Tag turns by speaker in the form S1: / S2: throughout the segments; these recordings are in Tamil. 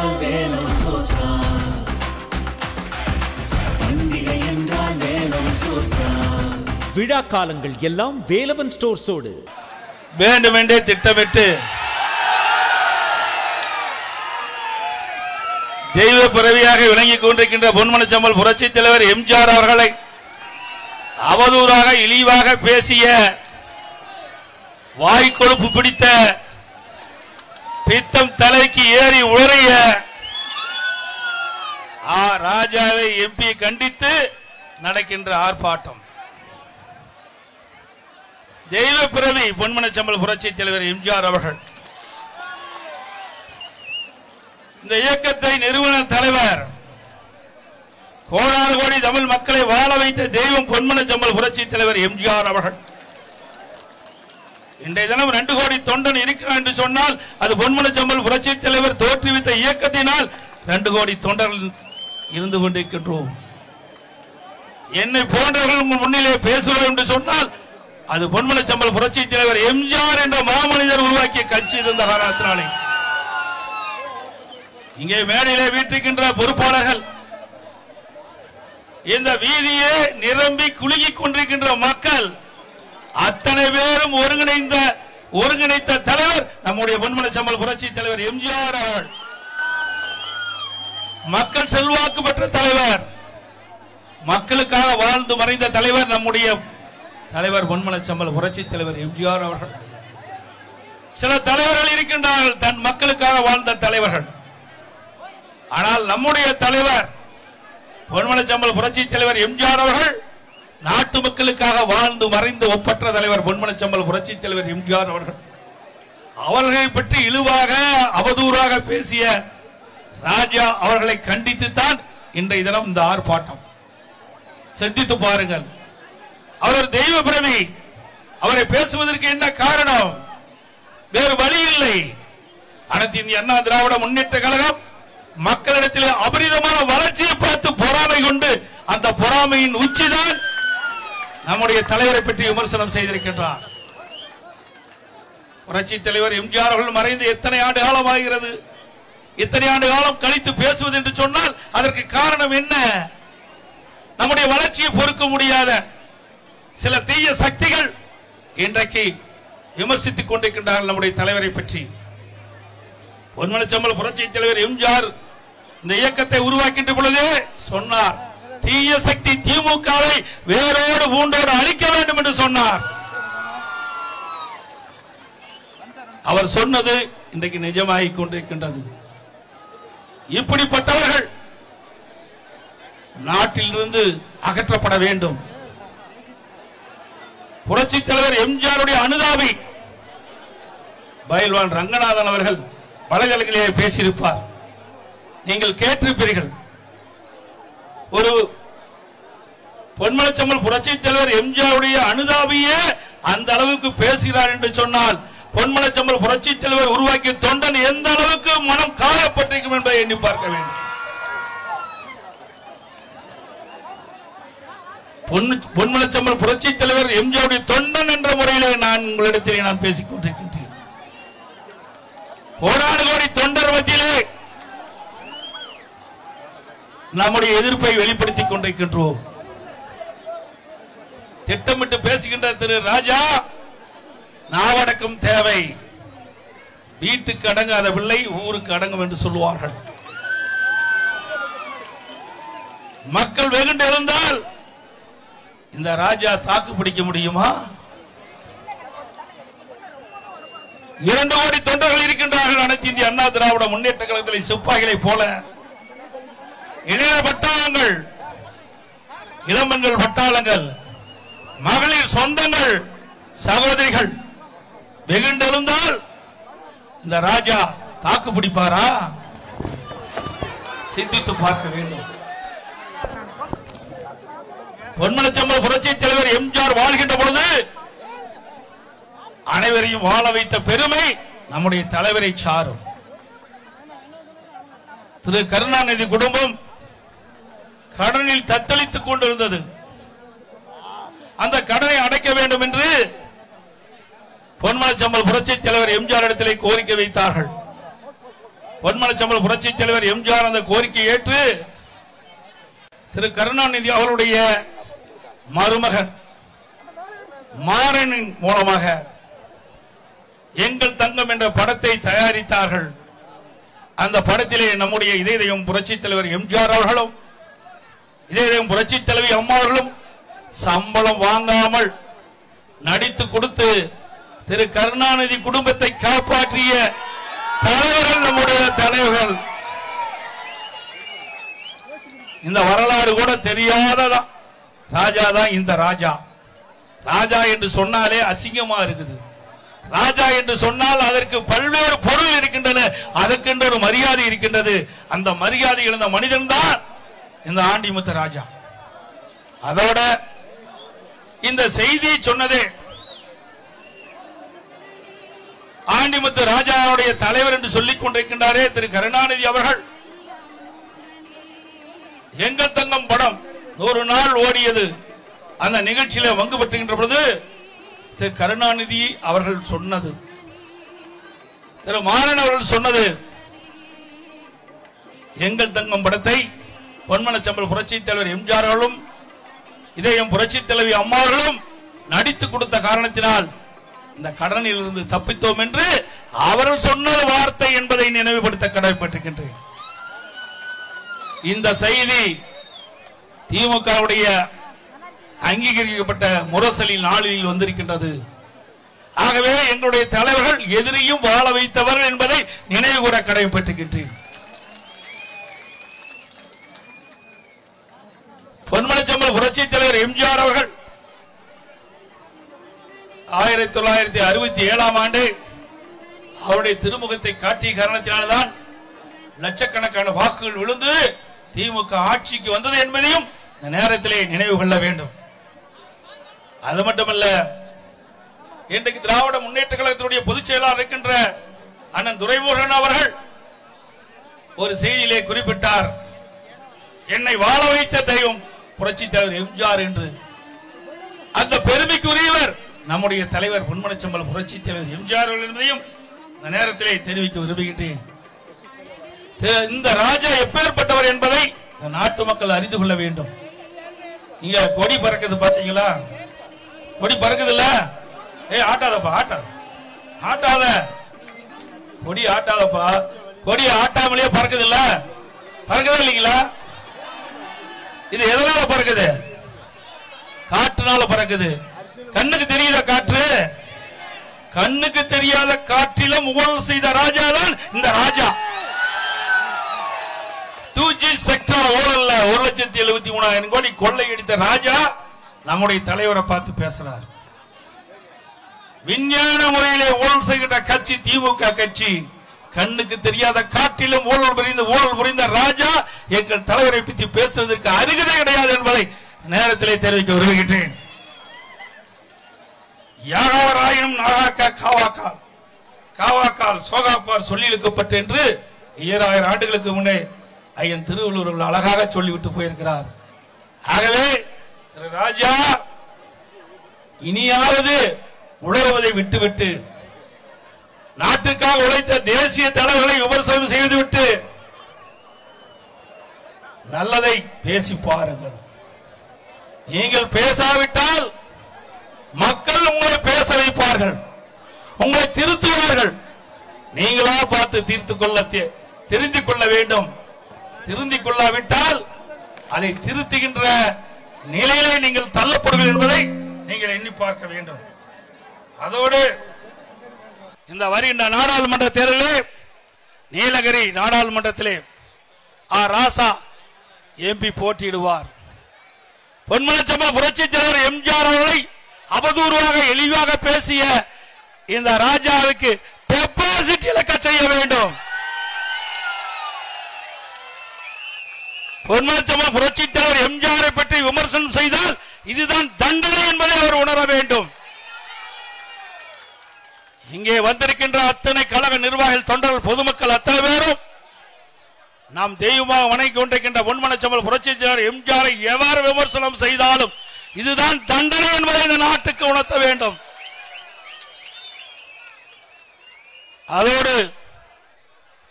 S1: என்றால் வேலவன் ஸ்டோர்ஸ் தான். பண்டிகை என்றால் வேலவன் ஸ்டோர்ஸ் தான்.
S2: விழா காலங்கள் எல்லாம் வேலவன் ஸ்டோர்ஸோடு.
S3: வேண்டுமென்றே திட்டமிட்டு தெய்வ பிறவியாக விளங்கிக் கொண்டிருக்கின்ற பொன்மனச்சம்பல் புரட்சி தலைவர் எம்ஜிஆர் அவர்களை அவதூறாக இழிவாக பேசிய வாய்க்கொழுப்பு பிடித்த பித்தம் தலைக்கு ஏறி உளறிய ராஜாவை எம்பி கண்டித்து நடக்கின்ற ஆர்ப்பாட்டம். தெய்வ பிறவி பொன்மனச்சம்பல் புரட்சி தலைவர் எம்ஜிஆர் அவர்கள் இந்த இயக்கத்தை நிறுவன தலைவர் கோடான கோடி தமிழ் மக்களை வாழ வைத்த தெய்வம் பொன்மனச்சம்பல் புரட்சி தலைவர் எம்ஜிஆர் அவர்கள் இன்றைய தினம் 2 கோடி தொண்டன் இருக்கிறார் என்று சொன்னால் அது பொன்மனச்சம்பல் புரட்சி தலைவர் தோற்றுவித்த இயக்கத்தினால் 2 கோடி தொண்டர்கள் இருந்து கொண்டிருக்கின்றோம். என்னை போன்றவர்கள் முன்னிலே பேசுவோம் என்று சொன்னால் அது பொன்மனச்சம்பல் புரட்சி தலைவர் எம்ஜிஆர் என்ற மாமனிதர் உருவாக்கிய கட்சி இருந்த காரணத்தினாலே. இங்கே மேடையிலே வீட்டிருக்கின்ற பொறுப்பாளர்கள், இந்த வீதியே நிரம்பி குலுங்கிக் கொண்டிருக்கின்ற மக்கள் அத்தனை பேரும் ஒருங்கிணைத்த தலைவர் நம்முடைய பொன்மனச்சம்பல் புரட்சி தலைவர் எம்ஜிஆர் அவர்கள். மக்கள் செல்வாக்கு பெற்ற தலைவர், மக்களுக்காக வாழ்ந்து மறைந்த தலைவர் நம்முடைய தலைவர் பொன்மனச்சம்பல் புரட்சி தலைவர் எம்ஜிஆர் அவர்கள். சில தலைவர்கள் இருக்கின்றார்கள் தன் மக்களுக்காக வாழ்ந்த தலைவர்கள். ஆனால் நம்முடைய தலைவர் பொன்மனச்சம்பல் புரட்சி தலைவர் எம்ஜிஆர் அவர்கள் நாட்டு மக்களுக்காக வாழ்ந்து மறைந்து ஒப்பற்ற தலைவர் பொன்மனச்சம்பல் புரட்சி தலைவர் எம்ஜிஆர் அவர்கள். அவர்களை பற்றி இழிவாக அவதூறாக பேசிய ராஜா அவர்களை கண்டித்துத்தான் இன்றைய தினம் இந்த ஆர்ப்பாட்டம். சிந்தித்து பாருங்கள். அவர் தெய்வ பிறவி, அவரை பேசுவதற்கு என்ன காரணம்? வேறு வழி இல்லை. அனைத்து இந்திய அண்ணா திராவிட முன்னேற்ற கழகம் மக்களிடத்திலே அபரிதமான வளர்ச்சியை பார்த்து பொறாமை கொண்டு அந்த பொறாமையின் உச்சிதான் நம்முடைய தலைவரை பற்றி விமர்சனம் செய்திருக்கின்றார். புரட்சி தலைவர் எம்ஜிஆர் அவர்கள் மறைந்து எத்தனை ஆண்டு காலம் ஆகிறது? இத்தனை ஆண்டு காலம் கழித்து பேசுவது என்று சொன்னால் அதற்கு காரணம் என்ன? நம்முடைய வளர்ச்சியை பொறுக்க முடியாத சில தீய சக்திகள் இன்றைக்கு விமர்சித்துக் கொண்டிருக்கின்றார்கள் நம்முடைய தலைவரை பற்றி. பொன்மனச்சம்பல் புரட்சி தலைவர் எம்ஜிஆர் இந்த இயக்கத்தை உருவாக்கின்ற பொழுதே சொன்னார், தீய சக்தி திமுகவை வேரோடு பூண்டோடு அழிக்க வேண்டும் என்று சொன்னார். அவர் சொன்னது இன்றைக்கு நிஜமாகிக் கொண்டிருக்கின்றது. இப்படிப்பட்டவர்கள் நாட்டிலிருந்து அகற்றப்பட வேண்டும். புரட்சி தலைவர் எம்ஜிஆருடைய அனுதாபி பயில்வான் ரங்கநாதன் அவர்கள் வலைதளங்களிலே பேசியிருப்பார், நீங்கள் கேட்டிருப்பீர்கள். ஒரு பொன்மனச்சம்பல் புரட்சி தலைவர் எம்ஜிஆருடைய அனுதாபியே அந்த அளவுக்கு பேசுகிறார் என்று சொன்னால் பொன்மனச்சம்பல் புரட்சி தலைவர் உருவாக்கிய தொண்டன் எந்த அளவுக்கு மனம் காயப்பட்டிருக்கும் என்பதை எண்ணி பார்க்க வேண்டும். பொன்மனச்சம்பல் புரட்சி தலைவர் எம்ஜிஆருடைய தொண்டன் என்ற முறையிலே நான் உங்களிடத்திலே நான் பேசிக் கொண்டிருக்கின்றேன். கோடானு கோடி தொண்டர் மத்தியிலே நம்முடைய எதிர்ப்பை வெளிப்படுத்திக் கொண்டிருக்கின்றோம். திட்டமிட்டு பேசுகின்ற திரு ராஜா, நாவடக்கம் தேவை, வீட்டுக்கு அடங்காத பிள்ளை ஊருக்கு அடங்கும் என்று சொல்லுவார்கள். மக்கள் வெகுண்டு இருந்தால் இந்த ராஜா தாக்கு பிடிக்க முடியுமா? 2 கோடி தொண்டர்கள் இருக்கின்றார்கள் அனைத்து இந்திய அண்ணா திராவிட முன்னேற்ற கழகத்தில் சிப்பாய்களை போல. இளைஞர் பட்டாளங்கள், இளம்பெண்கள் பட்டாளங்கள், மகளிர் சொந்தங்கள், சகோதரிகள் வெகுண்டெழுந்தால் இந்த ராஜா தாக்கு பிடிப்பாரா? சிந்தித்து பார்க்க வேண்டும். பொன்மனச்சம்பல் புரட்சி தலைவர் எம்ஜிஆர் வாழ்கின்ற பொழுது அனைவரையும் வாழ வைத்த பெருமை நம்முடைய தலைவரை சாரும். திரு கருணாநிதி குடும்பம் கடனில் தத்தளித்துக் கொண்டிருந்தது. அந்த கடனை அடைக்க வேண்டும் என்று பொன்மனச்சம்பல் புரட்சி தலைவர் எம்ஜிஆர் இடத்திலே கோரிக்கை வைத்தார்கள். பொன்மனச்சம்பல் புரட்சி தலைவர் எம்ஜிஆர் அந்த கோரிக்கையை ஏற்று திரு கருணாநிதி அவருடைய மருமகன் மாறனின் மூலமாக எங்கள் தங்கம் என்ற படத்தை தயாரித்தார்கள். அந்த படத்திலே நம்முடைய இதயம் புரட்சி தலைவர் எம்ஜிஆர் அவர்களும் இதயம் புரட்சி தலைவி அம்மா அவர்களும் சம்பளம் வாங்காமல் நடித்து கொடுத்து திரு கருணாநிதி குடும்பத்தை காப்பாற்றிய தலைவர்கள் நம்முடைய தலைவர்கள். இந்த வரலாறு கூட தெரியாததா ராஜா தான் இந்த ராஜா. ராஜா என்று சொன்னாலே அசிங்கமா இருக்குது. ராஜா என்று சொன்னால் அதற்கு பல்வேறு பொருள் இருக்கின்றன, அதற்கென்று ஒரு மரியாதை இருக்கின்றது. அந்த மரியாதை இழந்த மனிதன் தான் இந்த ஆண்டிமுத்து ராஜா. அதோட இந்த செய்தியை சொன்னதே ஆண்டிமுத்து ராஜாவுடைய தலைவர் என்று சொல்லிக் கொண்டிருக்கின்றாரே திரு கருணாநிதி அவர்கள். எங்கள் தங்கம் படம் 100 நாள் ஓடியது. அந்த நிகழ்ச்சியில பங்கு பெற்றுகின்ற பொழுது திரு கருணாநிதி அவர்கள் சொன்னது, திரு மாறன் அவர்கள் சொன்னது, எங்கள் தங்கம் படத்தை பொன்மனச்சம்பல் புரட்சி தலைவர் எம்ஜிஆர் அவர்களும் இதயம் புரட்சி தலைவி அம்மா அவர்களும் நடித்து கொடுத்த காரணத்தினால் இந்த கடனில் இருந்து தப்பித்தோம் என்று அவர்கள் சொன்ன வார்த்தை என்பதை நினைவுபடுத்த கடமைப்பட்டிருக்கின்றேன். இந்த செய்தி திமுகவுடைய அங்கீகரிக்கப்பட்ட முரசலின் நாளில் வந்திருக்கின்றது. ஆகவே எங்களுடைய தலைவர்கள் எதிரியும் வாழ வைத்தவர்கள் என்பதை நினைவு கூற கடமைப்பட்டிருக்கின்றேன். பொன்மனச்சம்பல் புரட்சி தலைவர் எம்ஜிஆர் அவர்கள் 1967 ஆண்டு அவருடைய திருமுகத்தை காட்டிய காரணத்தினால்தான் லட்சக்கணக்கான வாக்குகள் விழுந்து திமுக ஆட்சிக்கு வந்தது என்பதையும் இந்த நேரத்திலே நினைவு கொள்ள வேண்டும். அது மட்டுமல்ல, இன்றைக்கு திராவிட முன்னேற்ற கழகத்தினுடைய பொதுச் செயலாளர் இருக்கின்ற அண்ணன் துரைமுருகன் அவர்கள் ஒரு செய்தியிலே குறிப்பிட்டார், என்னை வாழ வைத்த தெய்வம் புரட்சி தலைவர் எம்ஜிஆர் என்று. அந்த பெருமைக்குரியவர் நம்முடைய தலைவர் பொன்மனச்சம்பல் புரட்சி தலைவர் எம்ஜிஆர் என்பதையும் இந்த நேரத்திலே தெரிவிக்க விரும்புகின்றேன். இந்த ராஜா எப்பேற்பட்டவர் என்பதை நாட்டு மக்கள் அறிந்து கொள்ள வேண்டும். இங்க கொடி பறக்குது பாத்தீங்களா? கொடி பறக்குது இல்ல? ஆட்டாதப்பா, ஆட்டாத கொடி ஆட்டாதப்பா. கொடி ஆட்டாமலே பறக்குது இல்ல? பறக்குதா இல்லீங்களா? இது எதனால பறக்குது? காற்றுனால பறக்குது. கண்ணுக்கு தெரியாத காற்று, கண்ணுக்கு தெரியாத காற்றிலும் ஊழல் செய்த ராஜா தான் இந்த ராஜா. 2G ஸ்பெக்ட்ரா ஊழல்ல 1,73,000 கோடி கொள்ளையடித்த ராஜா நம்முடைய தலைவரை பார்த்து பேசுறார். விஞ்ஞான முறையிலே ஊழல் செய்கின்ற கட்சி திமுக கட்சி. கண்ணுக்கு தெரியாத காற்றிலும் ஊழல் புரிந்த ராஜா எங்கள் தலைவரை பற்றி பேசுவதற்கு அருகதை கிடையாது என்பதை நேரத்திலே தெரிவிக்க விரும்புகின்றேன். யாகாவராயினும் நாகாக்கா காவாக்கால், காவாக்கால் சோகாப்பார் சொல்லி இழுக்கப்பட்டு என்று 2000 ஆண்டுகளுக்கு முன்னே ஐயன் திருவள்ளுவர் அழகாக சொல்லிவிட்டு போயிருக்கிறார். ஆகவே திரு ராஜா இனியாவது உழறுவதை விட்டுவிட்டு நாட்டிற்காக உழைத்த தேசிய தலைவர்களை விமர்சனம் செய்துவிட்டு நல்லதை பேசி பாருங்கள். நீங்கள் பேசாவிட்டால் மக்கள் உங்களை பேச வைப்பார்கள், உங்களை திருத்துவார்கள். நீங்களா பார்த்து திருந்திக் கொள்ள வேண்டும். திருந்திக் கொள்ளாவிட்டால் அதை திருத்துகின்ற நிலையிலே நீங்கள் தள்ளப்படுவீர்கள் என்பதை நீங்கள் எண்ணி பார்க்க வேண்டும். அதோடு இந்த வருகின்ற நாடாளுமன்ற தேர்தலிலே நீலகிரி நாடாளுமன்றத்திலே ராசா எம்பி போட்டியிடுவார். பொன்மனச்சம்பல் புரட்சி தலைவர் எம்ஜிஆர் அவர்களை அவதூறாக இழிவாக பேசிய இந்த ராஜாவுக்கு டெபாசிட் இழக்க செய்ய வேண்டும். பொன்மனச்சம்பல் புரட்சி தலைவர் எம்ஜிஆரை பற்றி விமர்சனம் செய்தால் இதுதான் தண்டனை என்பதை அவர் உணர வேண்டும். இங்கே வந்திருக்கின்ற அத்தனை கழக நிர்வாகிகள், தொண்டர்கள், பொதுமக்கள் அத்தனை பேரும் நாம் தெய்வமாக வணங்கி கொண்டிருக்கின்ற பொன்மனச்சம்பல் புரட்சி தலைவர் எம்ஜிஆரை எவ்வாறு விமர்சனம் செய்தாலும் இதுதான் தண்டனை என்பதை இந்த நாட்டுக்கு உணர்த்த வேண்டும். அதோடு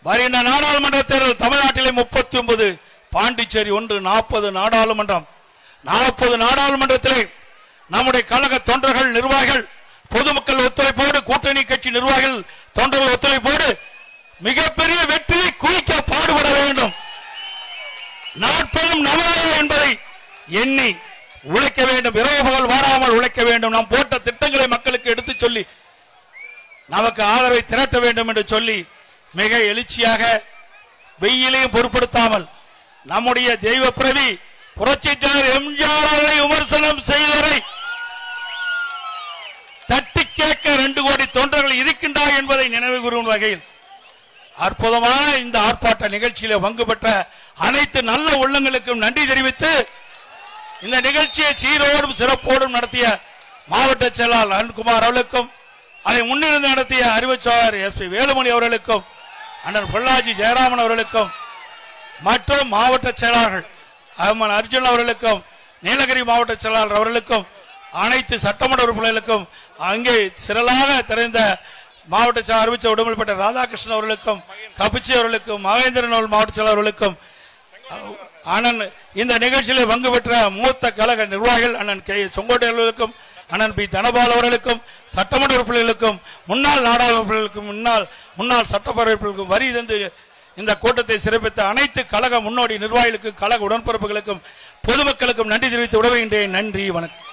S3: வருகின்ற நாடாளுமன்ற தேர்தல் தமிழ்நாட்டிலே 39, பாண்டிச்சேரி 1, 40 நாடாளுமன்றம். 40 நாடாளுமன்றத்திலே நம்முடைய கழக தொண்டர்கள், நிர்வாகிகள், பொதுமக்கள் ஒத்துழைப்போடு, கூட்டணி கட்சி நிர்வாகிகள், தொண்டர்கள் ஒத்துழைப்போடு மிகப்பெரிய வெற்றியை குவிக்க பாடுபட வேண்டும். நாட்களும் நமது என்பதை எண்ணி உழைக்க வேண்டும். இரவு பகல் வாராமல் உழைக்க வேண்டும். நாம் போட்ட திட்டங்களை மக்களுக்கு எடுத்து சொல்லி நமக்கு ஆதரவை திரட்ட வேண்டும் என்று சொல்லி மிக எழுச்சியாக வெயிலையும் பொருட்படுத்தாமல் நம்முடைய தெய்வ பிரவி புரட்சித் தலைவர் எம்ஜிஆர் அவர்களை விமர்சனம் செய்தவரை தட்டி கேட்க 2 கோடி தொண்டர்கள் இருக்கின்றார் என்பதை நினைவு கூறும் வகையில் அற்புதமான இந்த ஆர்ப்பாட்ட நிகழ்ச்சியில பங்கு பெற்ற அனைத்து நல்ல உள்ளங்களுக்கும் நன்றி தெரிவித்து இந்த நிகழ்ச்சியை சீரோடும் சிறப்போடும் நடத்திய மாவட்ட செயலாளர் அருண்குமார் அவர்களுக்கும், அதை முன்னிருந்து நடத்திய அறிவுச்சாளர் SP வேலுமணி அவர்களுக்கும், அண்ணன் பொள்ளாச்சி ஜெயராமன் அவர்களுக்கும், மற்றும் மாவட்ட செயலாளர்கள் அம்மன் அர்ஜுன் அவர்களுக்கும், நீலகிரி மாவட்ட செயலாளர் அவர்களுக்கும், அனைத்து சட்டமன்ற உறுப்பினர்களுக்கும், அங்கே சிறலாக திறந்த மாவட்ட செயலாளர் அறிவிச்ச உடம்புப்பட்ட ராதாகிருஷ்ணன் அவர்களுக்கும், கபிச்சி அவர்களுக்கும், மகேந்திரன் மாவட்ட செயலாளர் அவர்களுக்கும், அண்ணன் இந்த நிகழ்ச்சியில் பங்கு பெற்ற மூத்த கழக நிர்வாகிகள் அண்ணன் செங்கோட்டை அவர்களுக்கும், அண்ணன் பி தனபால் அவர்களுக்கும், சட்டமன்ற உறுப்பினர்களுக்கும், முன்னாள் நாடாளுமன்றங்களுக்கும், முன்னாள் சட்டப்பேரவை உறுப்பினர்களுக்கும், வரி தந்து இந்த கூட்டத்தை சிறப்பித்த அனைத்து கழக முன்னோடி நிர்வாகிகளுக்கும், கழக உடன்பிறப்புகளுக்கும், பொதுமக்களுக்கும் நன்றி தெரிவித்து விடுகின்றேன். நன்றி, வணக்கம்.